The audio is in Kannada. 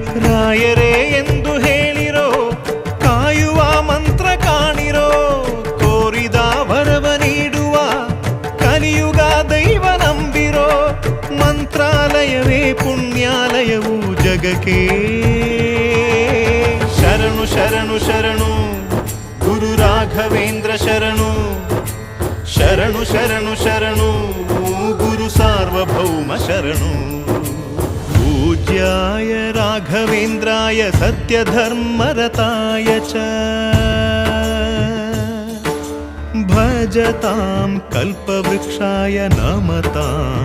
ರಾಯರೇ ಎಂದು ಹೇಳಿರೋ, ಕಾಯುವ ಮಂತ್ರ ಕಾಣಿರೋ, ಕೋರಿದ ವರವ ನೀಡುವ ಕಲಿಯುಗ ದೈವ ನಂಬಿರೋ, ಮಂತ್ರಾಲಯವೇ ಪುಣ್ಯಾಲಯವು ಜಗಕ್ಕೆ. ಶರಣು ಶರಣು ಶರಣು ಗುರು ರಾಘವೇಂದ್ರ ಶರಣು, ಶರಣು ಶರಣು ಶರಣು ಗುರು ಸಾರ್ವಭೌಮ ಶರಣು. पूज्याय राघवेन्द्राय सत्यधर्मरताय च भजतां कल्पवृक्षाय नमताम्.